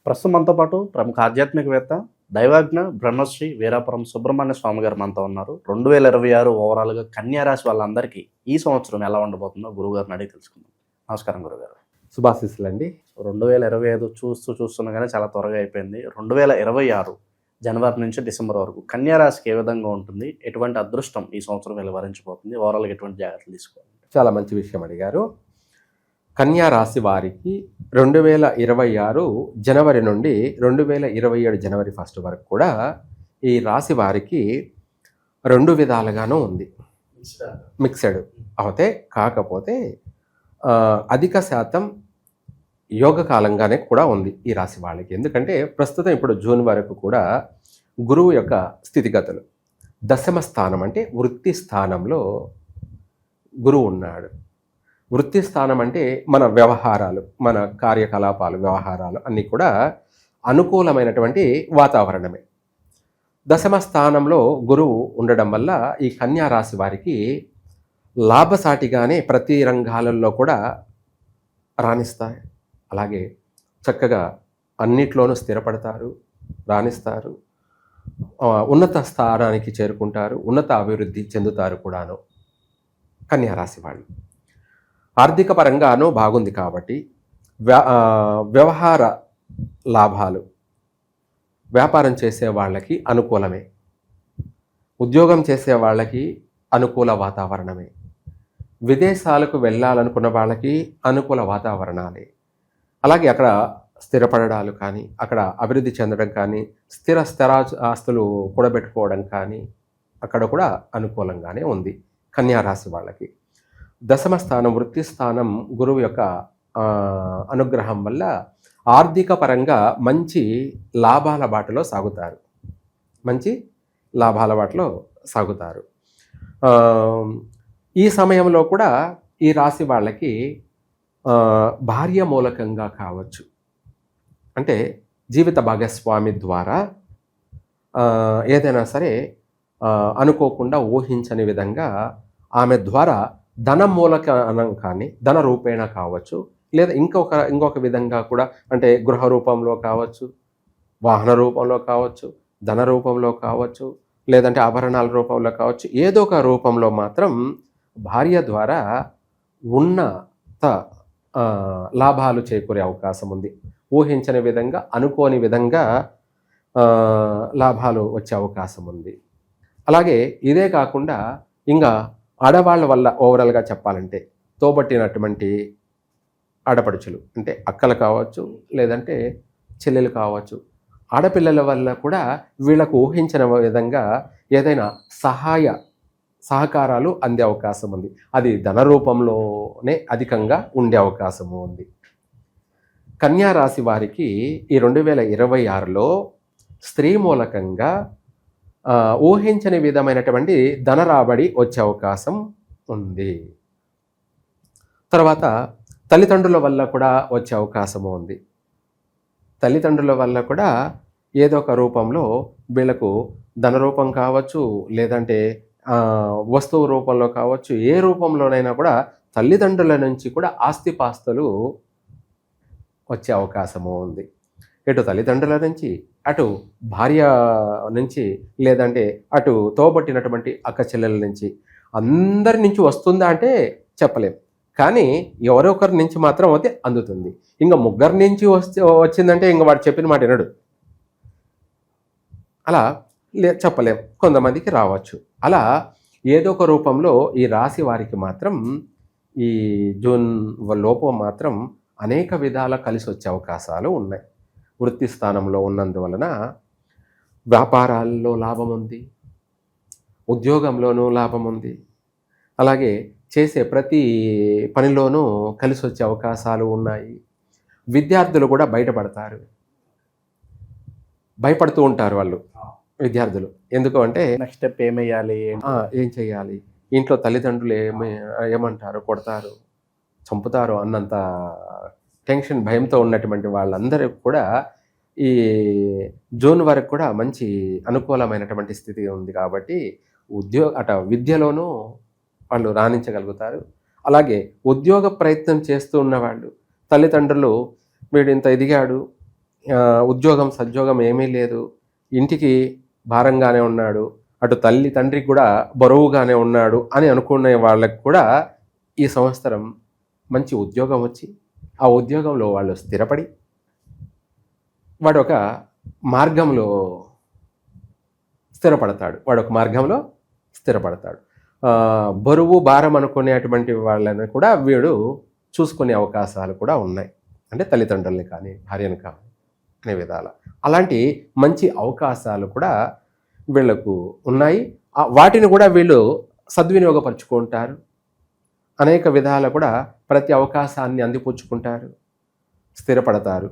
ప్రస్తుతం మనతో పాటు ప్రముఖ ఆధ్యాత్మికవేత్త, దైవజ్ఞ, బ్రహ్మశ్రీ వీరాపురం సుబ్రహ్మణ్య స్వామి గారు మనతో ఉన్నారు. 2026 ఓవరాల్‌గా కన్యా రాశి వాళ్ళందరికీ ఈ సంవత్సరం ఎలా ఉండబోతుందో గురువుగారిని అడిగి తెలుసుకుందాం. నమస్కారం గురుగారు. శుభాశీస్సులండి. 2025 చూస్తుండగానే చాలా త్వరగా అయిపోయింది. 2026 జనవరి నుంచి డిసెంబర్ వరకు కన్యా రాశికి ఏ విధంగా ఉంటుంది? ఎటువంటి అదృష్టం ఈ సంవత్సరం వెలువరించబోతుంది? ఓవరాల్‌గా ఎటువంటి జాగ్రత్తలు తీసుకోవాలి? చాలా మంచి విషయం అడిగారు. కన్యా రాశి వారికి 2026 జనవరి నుండి 2027 జనవరి 1 వరకు కూడా ఈ రాశి వారికి 2 విధాలుగానూ ఉంది. మిక్స్డ్ అవుతే కాకపోతే అధిక శాతం యోగకాలంగానే కూడా ఉంది ఈ రాశి వాళ్ళకి. ఎందుకంటే ప్రస్తుతం ఇప్పుడు జూన్ వరకు కూడా గురువు యొక్క స్థితిగతులు దశమ స్థానం అంటే వృత్తి స్థానంలో గురువు ఉన్నాడు. వృత్తి స్థానం అంటే మన వ్యవహారాలు, మన కార్యకలాపాలు, వ్యవహారాలు అన్నీ కూడా అనుకూలమైనటువంటి వాతావరణమే. దశమ స్థానంలో గురువు ఉండడం వల్ల ఈ కన్యా రాశి వారికి లాభసాటిగానే ప్రతి రంగాలలో కూడా రాణిస్తాయి. అలాగే చక్కగా అన్నిట్లోనూ స్థిరపడతారు, రాణిస్తారు, ఉన్నత స్థానానికి చేరుకుంటారు, ఉన్నత అభివృద్ధి చెందుతారు కూడాను కన్యా రాశి వాళ్ళు. ఆర్థిక పరంగానూ బాగుంది కాబట్టి వ్యవహార లాభాలు, వ్యాపారం చేసే వాళ్ళకి అనుకూలమే, ఉద్యోగం చేసే వాళ్ళకి అనుకూల వాతావరణమే, విదేశాలకు వెళ్ళాలనుకున్న వాళ్ళకి అనుకూల వాతావరణాలే. అలాగే అక్కడ స్థిరపడడాలు కానీ, అక్కడ అభివృద్ధి చెందడం కానీ, స్థిర ఆస్తులు కూడబెట్టుకోవడం కానీ అక్కడ కూడా అనుకూలంగానే ఉంది కన్యా రాశి వాళ్ళకి. దశమ స్థానం వృత్తి స్థానం గురువు యొక్క అనుగ్రహం వల్ల ఆర్థిక పరంగా మంచి లాభాల బాటలో సాగుతారు, మంచి లాభాల బాటలో సాగుతారు. ఈ సమయంలో కూడా ఈ రాశి వాళ్ళకి భార్య మూలకంగా కావచ్చు, అంటే జీవిత భాగస్వామి ద్వారా ఏదైనా సరే అనుకోకుండా ఊహించని విధంగా ఆమె ద్వారా ధన మూలకం కానీ, ధన రూపేణ కావచ్చు, లేదా ఇంకొక విధంగా కూడా, అంటే గృహ రూపంలో కావచ్చు, వాహన రూపంలో కావచ్చు, ధన రూపంలో కావచ్చు, లేదంటే ఆభరణాల రూపంలో కావచ్చు, ఏదో ఒక రూపంలో మాత్రం భార్య ద్వారా ఉన్నత లాభాలు చేకూరే అవకాశం ఉంది. ఊహించని విధంగా, అనుకోని విధంగా లాభాలు వచ్చే అవకాశం ఉంది. అలాగే ఇదే కాకుండా ఇంకా ఆడవాళ్ళ వల్ల ఓవరాల్గా చెప్పాలంటే తోబట్టినటువంటి ఆడపడుచులు, అంటే అక్కలు కావచ్చు, లేదంటే చెల్లెలు కావచ్చు, ఆడపిల్లల వల్ల కూడా వీళ్ళకు ఊహించిన విధంగా ఏదైనా సహకారాలు అందే అవకాశం ఉంది. అది ధన రూపంలోనే అధికంగా ఉండే అవకాశము ఉంది. కన్యా రాశి వారికి ఈ 2026లో స్త్రీ మూలకంగా ఊహించని విధమైనటువంటి ధన రాబడి వచ్చే అవకాశం ఉంది. తర్వాత తల్లిదండ్రుల వల్ల కూడా వచ్చే అవకాశము ఉంది. తల్లిదండ్రుల వల్ల కూడా ఏదో ఒక రూపంలో వీళ్ళకు ధన రూపం కావచ్చు, లేదంటే వస్తువు రూపంలో కావచ్చు, ఏ రూపంలోనైనా కూడా తల్లిదండ్రుల నుంచి కూడా ఆస్తిపాస్తులు వచ్చే అవకాశము ఉంది. ఇటు తల్లిదండ్రుల నుంచి, అటు భార్య నుంచి, లేదంటే అటు తోబట్టినటువంటి అక్క చెల్లెల నుంచి, అందరి నుంచి వస్తుందా అంటే చెప్పలేం, కానీ ఎవరో ఒకరి నుంచి మాత్రం అయితే అందుతుంది. ఇంకా ముగ్గురి నుంచి వచ్చిందంటే ఇంకా వాడు చెప్పిన మాట వినడు, అలా చెప్పలేం, కొంతమందికి రావచ్చు. అలా ఏదో ఒక రూపంలో ఈ రాశి వారికి మాత్రం ఈ జూన్ లోపు మాత్రం అనేక విధాల కలిసి వచ్చే అవకాశాలు ఉన్నాయి. వృత్తి స్థానంలో ఉన్నందువలన వ్యాపారాల్లో లాభం ఉంది, ఉద్యోగంలోనూ లాభం ఉంది, అలాగే చేసే ప్రతి పనిలోనూ కలిసి వచ్చే అవకాశాలు ఉన్నాయి. విద్యార్థులు కూడా బయటపడతారు, భయపడుతూ ఉంటారు వాళ్ళు విద్యార్థులు. ఎందుకు అంటే నెక్స్ట్ స్టెప్ ఏమేయాలి, ఏం చేయాలి, ఇంట్లో తల్లిదండ్రులు ఏమంటారు, కొడతారు, చంపుతారు అన్నంత టెన్షన్, భయంతో ఉన్నటువంటి వాళ్ళందరూ కూడా ఈ జూన్ వరకు కూడా మంచి అనుకూలమైనటువంటి స్థితి ఉంది. కాబట్టి విద్యలోనూ వాళ్ళు రాణించగలుగుతారు. అలాగే ఉద్యోగ ప్రయత్నం చేస్తూ ఉన్నవాళ్ళు, తల్లిదండ్రులు వీడు ఇంత ఎదిగాడు, ఉద్యోగం సద్యోగం ఏమీ లేదు, ఇంటికి భారంగానే ఉన్నాడు, అటు తల్లి తండ్రికి కూడా బరువుగానే ఉన్నాడు అని అనుకునే వాళ్ళకి కూడా ఈ సంవత్సరం మంచి ఉద్యోగం వచ్చి ఆ ఉద్యోగంలో వాళ్ళు స్థిరపడి వాడు ఒక మార్గంలో స్థిరపడతాడు. బరువు భారం అనుకునేటువంటి వాళ్ళని కూడా వీడు చూసుకునే అవకాశాలు కూడా ఉన్నాయి. అంటే తల్లిదండ్రుల్ని కానీ భార్యను కానీ అనే విధాల అలాంటి మంచి అవకాశాలు కూడా వీళ్లకు ఉన్నాయి. వాటిని కూడా వీళ్ళు సద్వినియోగపరుచుకుంటారు. అనేక విధాల కూడా ప్రతి అవకాశాన్ని అందిపుచ్చుకుంటారు, స్థిరపడతారు.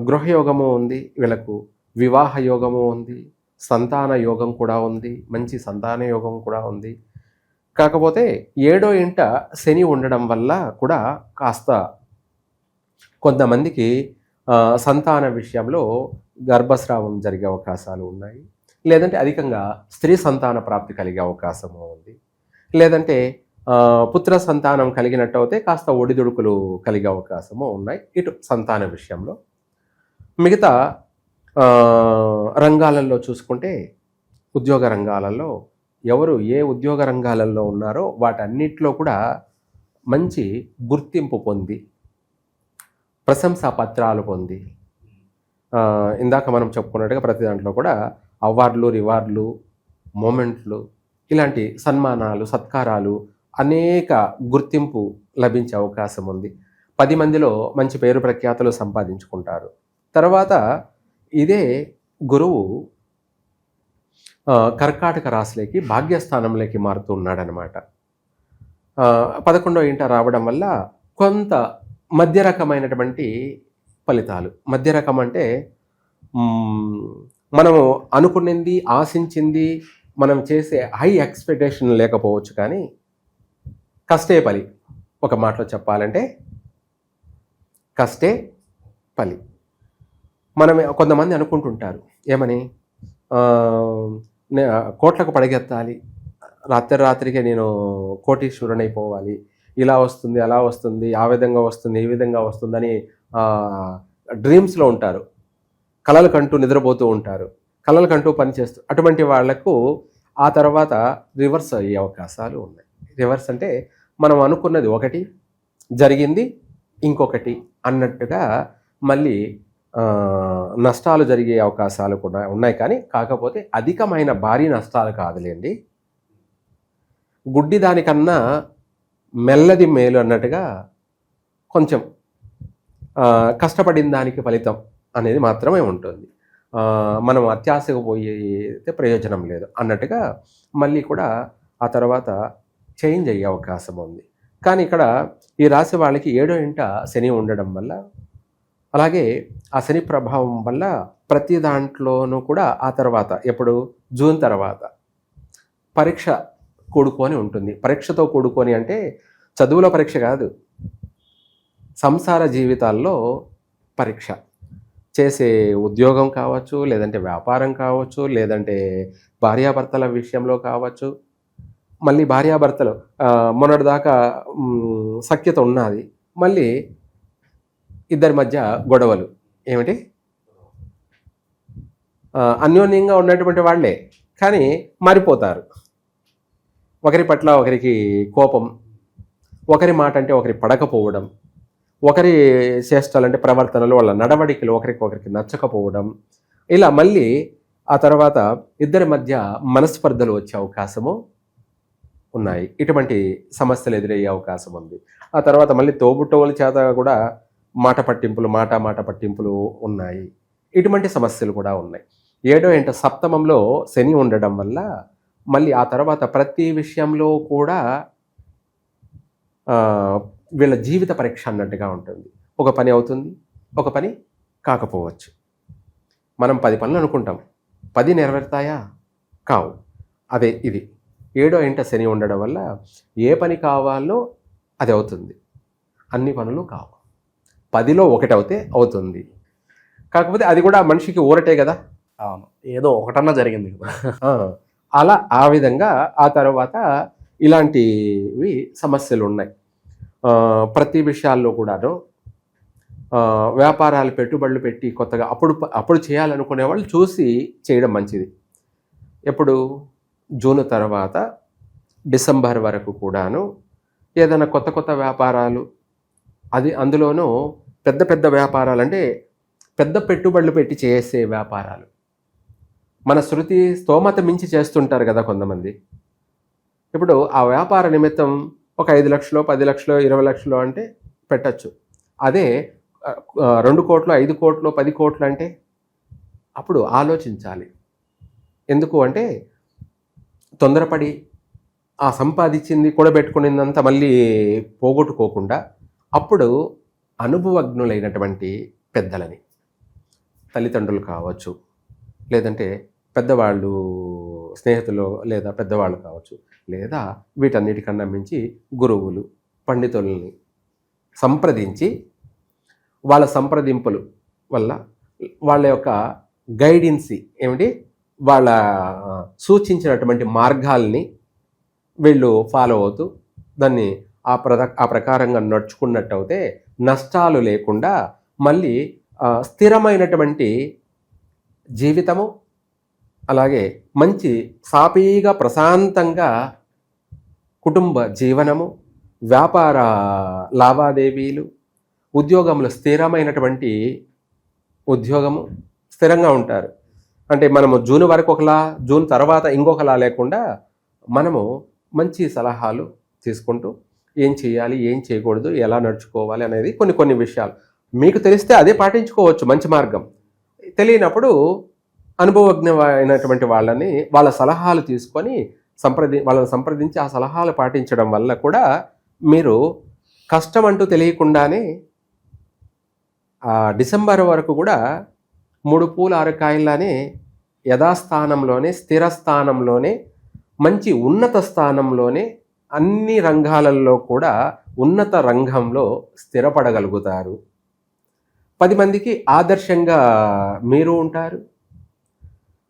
గృహయోగము ఉంది వీళ్ళకు, వివాహ యోగము ఉంది, సంతాన యోగం కూడా ఉంది, మంచి సంతాన యోగం కూడా ఉంది. కాకపోతే 7వ ఇంట శని ఉండడం వల్ల కూడా కాస్త కొంతమందికి సంతాన విషయంలో గర్భస్రావం జరిగే అవకాశాలు ఉన్నాయి, లేదంటే అధికంగా స్త్రీ సంతాన ప్రాప్తి కలిగే అవకాశము ఉంది, లేదంటే పుత్ర సంతానం కలిగినట్టు అయితే కాస్త ఒడిదుడుకులు కలిగే అవకాశము ఉన్నాయి ఇటు సంతాన విషయంలో. మిగతా రంగాలలో చూసుకుంటే ఉద్యోగ రంగాలలో ఎవరు ఏ ఉద్యోగ రంగాలలో ఉన్నారో వాటన్నిటిలో కూడా మంచి గుర్తింపు పొంది ప్రశంసా పత్రాలు పొంది, ఇందాక మనం చెప్పుకున్నట్టుగా ప్రతి దాంట్లో కూడా అవార్డులు, రివార్డులు, మూమెంట్లు, ఇలాంటి సన్మానాలు, సత్కారాలు, అనేక గుర్తింపు లభించే అవకాశం ఉంది. 10 మందిలో మంచి పేరు ప్రఖ్యాతులు సంపాదించుకుంటారు. తర్వాత ఇదే గురువు కర్కాటక రాశిలోకి భాగ్యస్థానంలోకి మారుతూ ఉన్నాడనమాట. 11వ ఇంట రావడం వల్ల కొంత మధ్య రకమైనటువంటి ఫలితాలు. మధ్య రకం అంటే మనము అనుకున్నది, ఆశించింది, మనం చేసే హై ఎక్స్పెక్టేషన్ లేకపోవచ్చు, కానీ కష్టే ఫలి. ఒక మాటలో చెప్పాలంటే కష్టే ఫలి. మనం కొంతమంది అనుకుంటుంటారు ఏమని, కోట్లకు పడగెత్తాలి, రాత్రికి నేను కోటీశ్వరునైపోవాలి, ఇలా వస్తుంది, అలా వస్తుంది, ఆ విధంగా వస్తుంది, ఈ విధంగా వస్తుందని డ్రీమ్స్లో ఉంటారు. కలలు కంటూ నిద్రపోతూ ఉంటారు, కలలు కంటూ పనిచేస్తూ. అటువంటి వాళ్లకు ఆ తర్వాత రివర్స్ అయ్యే అవకాశాలు ఉన్నాయి. రివర్స్ అంటే మనం అనుకున్నది ఒకటి, జరిగింది ఇంకొకటి అన్నట్టుగా మళ్ళీ నష్టాలు జరిగే అవకాశాలు కూడా ఉన్నాయి. కానీ కాకపోతే అధికమైన భారీ నష్టాలు కాదులేండి, గుడ్డి దానికన్నా మెల్లది మేలు అన్నట్టుగా కొంచెం కష్టపడిన దానికి ఫలితం అనేది మాత్రమే ఉంటుంది. మనం అత్యాశకు పోయితే ప్రయోజనం లేదు అన్నట్టుగా మళ్ళీ కూడా ఆ తర్వాత చేంజ్ అయ్యే అవకాశం ఉంది. కానీ ఇక్కడ ఈ రాశి వాళ్ళకి 7వ ఇంట శని ఉండడం వల్ల, అలాగే ఆ శని ప్రభావం వల్ల ప్రతి దాంట్లోనూ కూడా ఆ తర్వాత ఎప్పుడు జూన్ తర్వాత పరీక్ష కూడుకొని ఉంటుంది. పరీక్షతో కూడుకొని అంటే చదువుల పరీక్ష కాదు, సంసార జీవితాల్లో పరీక్ష. చేసే ఉద్యోగం కావచ్చు, లేదంటే వ్యాపారం కావచ్చు, లేదంటే భార్యాభర్తల విషయంలో కావచ్చు. మళ్ళీ భార్యాభర్తలు మొన్నటిదాకా సఖ్యత ఉన్నది, మళ్ళీ ఇద్దరి మధ్య గొడవలు. ఏమిటి, అన్యోన్యంగా ఉన్నటువంటి వాళ్ళే కానీ మారిపోతారు. ఒకరి పట్ల ఒకరికి కోపం, ఒకరి మాట అంటే ఒకరి పడకపోవడం, ఒకరి చేష్టలంటే ప్రవర్తనలు, వాళ్ళ నడవడికలు ఒకరికి నచ్చకపోవడం, ఇలా మళ్ళీ ఆ తర్వాత ఇద్దరి మధ్య మనస్పర్ధలు వచ్చే అవకాశము ఉన్నాయి. ఇటువంటి సమస్యలు ఎదురయ్యే అవకాశం ఉంది. ఆ తర్వాత మళ్ళీ తోబుట్టవుల చేత కూడా మాట పట్టింపులు ఉన్నాయి. ఇటువంటి సమస్యలు కూడా ఉన్నాయి. 7వ ఇంట సప్తమంలో శని ఉండడం వల్ల మళ్ళీ ఆ తర్వాత ప్రతి విషయంలో కూడా వీళ్ళ జీవిత పరీక్ష అన్నట్టుగా ఉంటుంది. ఒక పని అవుతుంది, ఒక పని కాకపోవచ్చు. మనం 10 పనులు అనుకుంటాం, 10 నెరవేరుతాయా? కావు. అదే ఇది 7వ ఇంట శని ఉండడం వల్ల ఏ పని కావాలో అది అవుతుంది, అన్ని పనులు కావు. 10లో 1 అవుతే అవుతుంది. కాకపోతే అది కూడా మనిషికి ఊరటే కదా. అవును, ఏదో ఒకటన్నా జరిగింది కదా. అలా ఆ విధంగా ఆ తర్వాత ఇలాంటివి సమస్యలు ఉన్నాయి. ప్రతి విషయాల్లో కూడాను వ్యాపారాలు పెట్టుబడులు పెట్టి కొత్తగా అప్పుడు చేయాలనుకునే వాళ్ళు చూసి చేయడం మంచిది. ఎప్పుడు జూన్ తర్వాత డిసెంబర్ వరకు కూడాను ఏదైనా కొత్త కొత్త వ్యాపారాలు, అందులోనూ పెద్ద పెద్ద వ్యాపారాలు అంటే పెద్ద పెట్టుబడులు పెట్టి చేసే వ్యాపారాలు, మన శృతి స్తోమత మించి చేస్తుంటారు కదా కొంతమంది. ఇప్పుడు ఆ వ్యాపార నిమిత్తం ఒక 5 లక్షలు 10 లక్షలు 20 లక్షలు అంటే పెట్టచ్చు. అదే 2 కోట్లు 5 కోట్లు 10 కోట్లు అంటే అప్పుడు ఆలోచించాలి. ఎందుకు అంటే తొందరపడి ఆ సంపాదించింది కూడబెట్టుకునిందంతా మళ్ళీ పోగొట్టుకోకుండా అప్పుడు అనుభవజ్ఞులైనటువంటి పెద్దలని, తల్లిదండ్రులు కావచ్చు, లేదంటే పెద్దవాళ్ళు స్నేహితులు లేదా పెద్దవాళ్ళు కావచ్చు, లేదా వీటన్నిటికన్నా మించి గురువులు పండితుల్ని సంప్రదించి వాళ్ళ సంప్రదింపులు వల్ల వాళ్ళ యొక్క గైడెన్సీ ఏమిటి, వాళ్ళ సూచించినటువంటి మార్గాల్ని వీళ్ళు ఫాలో అవుతూ దాన్ని ఆ ప్రకారంగా నడుచుకున్నట్టయితే నష్టాలు లేకుండా మళ్ళీ స్థిరమైనటువంటి జీవితము, అలాగే మంచి సాఫీగా ప్రశాంతంగా కుటుంబ జీవనము, వ్యాపార లావాదేవీలు, ఉద్యోగంలో స్థిరమైనటువంటి ఉద్యోగము, స్థిరంగా ఉంటారు. అంటే మనము జూన్ వరకు ఒకలా, జూన్ తర్వాత ఇంకొకలా లేకుండా మనము మంచి సలహాలు తీసుకుంటూ ఏం చేయాలి, ఏం చేయకూడదు, ఎలా నడుచుకోవాలి అనేది కొన్ని విషయాలు మీకు తెలిస్తే అదే పాటించుకోవచ్చు, మంచి మార్గం. తెలియనప్పుడు అనుభవజ్ఞమైనటువంటి వాళ్ళ సలహాలు తీసుకొని వాళ్ళని సంప్రదించి ఆ సలహాలు పాటించడం వల్ల కూడా మీరు కష్టం అంటూ తెలియకుండానే డిసెంబర్ వరకు కూడా 3 పూలు 6 కాయల్లానే యథాస్థానంలోనే, స్థిర స్థానంలోనే, మంచి ఉన్నత స్థానంలోనే, అన్ని రంగాలలో కూడా ఉన్నత రంగంలో స్థిరపడగలుగుతారు. 10 మందికి ఆదర్శంగా మీరు ఉంటారు.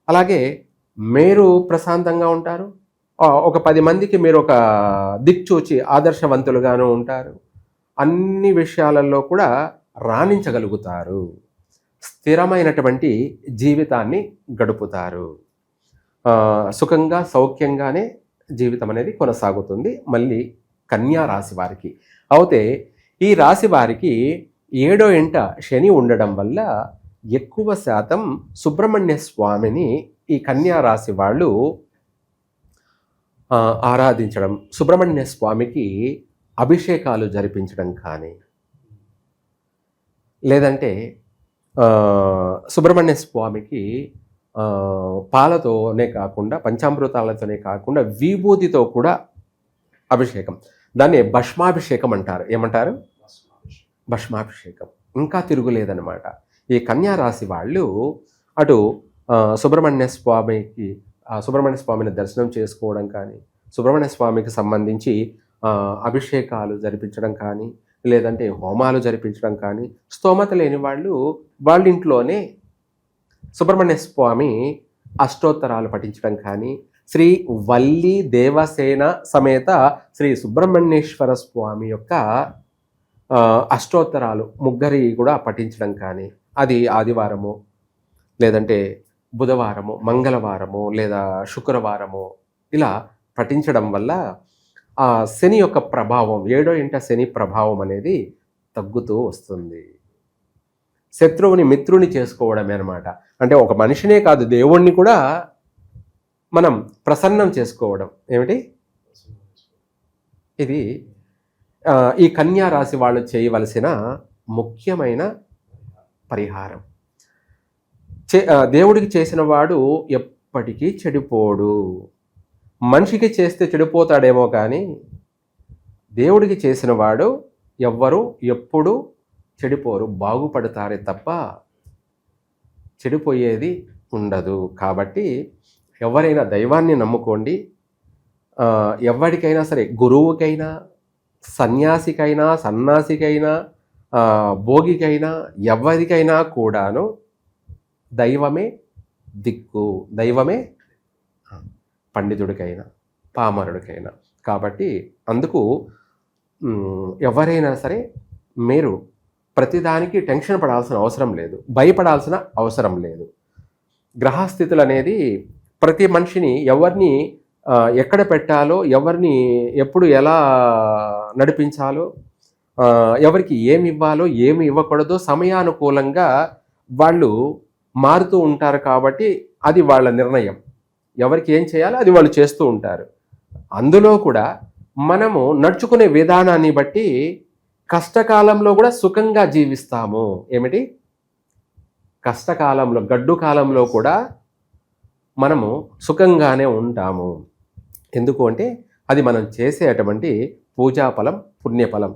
అలాగే మీరు ప్రశాంతంగా ఉంటారు. ఒక 10 మందికి మీరు ఒక దిక్చూచి ఆదర్శవంతులుగాను ఉంటారు. అన్ని విషయాలలో కూడా రాణించగలుగుతారు. స్థిరమైనటువంటి జీవితాన్ని గడుపుతారు. సుఖంగా సౌఖ్యంగానే జీవితం అనేది కొనసాగుతుంది. మళ్ళీ కన్యా రాశి వారికి అయితే ఈ రాశి వారికి 7వ ఇంట శని ఉండడం వల్ల ఎక్కువ శాతం సుబ్రహ్మణ్య స్వామిని ఈ కన్యా రాశి వాళ్ళు ఆరాధించడం, సుబ్రహ్మణ్య స్వామికి అభిషేకాలు జరిపించడం కానీ, లేదంటే సుబ్రహ్మణ్య స్వామికి పాలతోనే కాకుండా, పంచామృతాలతోనే కాకుండా విభూతితో కూడా అభిషేకం, దాన్ని భస్మాభిషేకం అంటారు. ఏమంటారు? భస్మాభిషేకం. ఇంకా తిరుగులేదన్నమాట. ఈ కన్యా రాశి వాళ్ళు అటు సుబ్రహ్మణ్య స్వామిని దర్శనం చేసుకోవడం కానీ, సుబ్రహ్మణ్య స్వామికి సంబంధించి అభిషేకాలు జరిపించడం కానీ, లేదంటే హోమాలు జరిపించడం కానీ, స్తోమత లేని వాళ్ళు వాళ్ళ ఇంట్లోనే సుబ్రహ్మణ్య స్వామి అష్టోత్తరాలు పఠించడం కానీ, శ్రీ వల్లి దేవసేన సమేత శ్రీ సుబ్రహ్మణ్యేశ్వర స్వామి యొక్క అష్టోత్తరాలు ముగ్గురి కూడా పఠించడం కానీ, అది ఆదివారము, లేదంటే బుధవారము, మంగళవారము, లేదా శుక్రవారము ఇలా పఠించడం వల్ల ఆ శని యొక్క ప్రభావం, 7వ ఇంట శని ప్రభావం అనేది తగ్గుతూ వస్తుంది. శత్రువుని మిత్రుని చేసుకోవడమే అనమాట. అంటే ఒక మనిషినే కాదు, దేవుణ్ణి కూడా మనం ప్రసన్నం చేసుకోవడం. ఏమిటి ఇది? ఈ కన్యా రాశి వాళ్ళు చేయవలసిన ముఖ్యమైన పరిహారం. దేవుడికి చేసిన వాడు ఎప్పటికీ చెడిపోడు. మనిషికి చేస్తే చెడిపోతాడేమో కానీ దేవుడికి చేసిన వాడు ఎవ్వరూ ఎప్పుడు చెడిపోరు, బాగుపడతారే తప్ప చెడిపోయేది ఉండదు. కాబట్టి ఎవరైనా దైవాన్ని నమ్ముకోండి. ఎవరికైనా సరే, గురువుకైనా, సన్యాసికైనా, సన్నాసికైనా, భోగికైనా, ఎవరికైనా కూడాను దైవమే దిక్కు, దైవమే పండితుడికైనా పామరుడికైనా. కాబట్టి అందుకు ఎవరైనా సరే మీరు ప్రతిదానికి టెన్షన్ పడాల్సిన అవసరం లేదు, భయపడాల్సిన అవసరం లేదు. గ్రహస్థితులు అనేది ప్రతి మనిషిని ఎవరిని ఎక్కడ పెట్టాలో, ఎవరిని ఎప్పుడు ఎలా నడిపించాలో, ఎవరికి ఏమి ఇవ్వాలో ఏమి ఇవ్వకూడదో సమయానుకూలంగా వాళ్ళు మారుతూ ఉంటారు. కాబట్టి అది వాళ్ళ నిర్ణయం. ఎవరికి ఏం చేయాలో అది వాళ్ళు చేస్తూ ఉంటారు. అందులో కూడా మనము నడుచుకునే విధానాన్ని బట్టి కష్టకాలంలో కూడా సుఖంగా జీవిస్తాము. ఏమిటి? కష్టకాలంలో, గడ్డు కాలంలో కూడా మనము సుఖంగానే ఉంటాము. ఎందుకు అంటే అది మనం చేసేటువంటి పూజాఫలం, పుణ్యఫలం,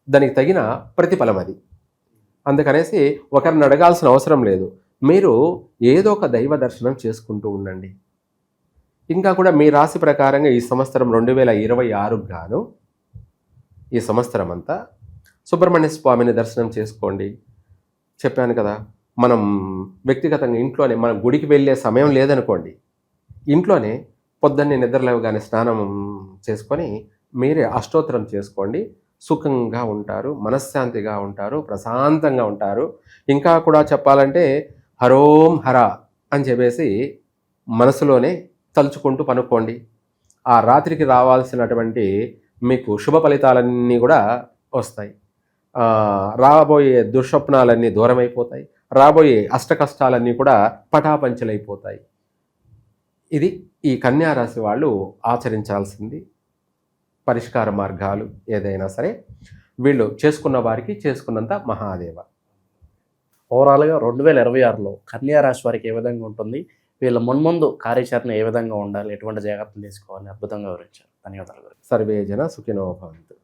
దానికి తగిన ప్రతిఫలం అది. అందుకనేసి ఒకరిని అడగాల్సిన అవసరం లేదు. మీరు ఏదో ఒక దైవ దర్శనం చేసుకుంటూ ఉండండి. ఇంకా కూడా మీ రాశి ప్రకారంగా ఈ సంవత్సరం 2026 గాను ఈ సంవత్సరం అంతా సుబ్రహ్మణ్య స్వామిని దర్శనం చేసుకోండి. చెప్పాను కదా, మనం వ్యక్తిగతంగా ఇంట్లోనే, మనం గుడికి వెళ్ళే సమయం లేదనుకోండి, ఇంట్లోనే పొద్దున్నే నిద్రలేవగానే స్నానం చేసుకొని మీరే అష్టోత్తరం చేసుకోండి. సుఖంగా ఉంటారు, మనశ్శాంతిగా ఉంటారు, ప్రశాంతంగా ఉంటారు. ఇంకా కూడా చెప్పాలంటే హరోం హర అని చెప్పేసి మనసులోనే తలుచుకుంటూ పనుక్కోండి. ఆ రాత్రికి రావాల్సినటువంటి మీకు శుభ ఫలితాలన్నీ కూడా వస్తాయి. రాబోయే దుస్వప్నాలన్నీ దూరమైపోతాయి. రాబోయే అష్ట కష్టాలన్నీ కూడా పటాపంచలైపోతాయి. ఇది ఈ కన్యా రాశి వాళ్ళు ఆచరించాల్సింది పరిష్కార మార్గాలు. ఏదైనా సరే వీళ్ళు చేసుకున్న వారికి చేసుకున్నంత మహాదేవ. ఓవరాల్గా 2026లో కన్యా రాశి వారికి ఏ విధంగా ఉంటుంది, వీళ్ళ మున్ముందు కార్యాచరణ ఏ విధంగా ఉండాలి, ఎటువంటి జాగ్రత్తలు తీసుకోవాలి, అద్భుతంగా వివరించారు. ధన్యవాదాలు. సర్వే జన సుఖినో భవంతు.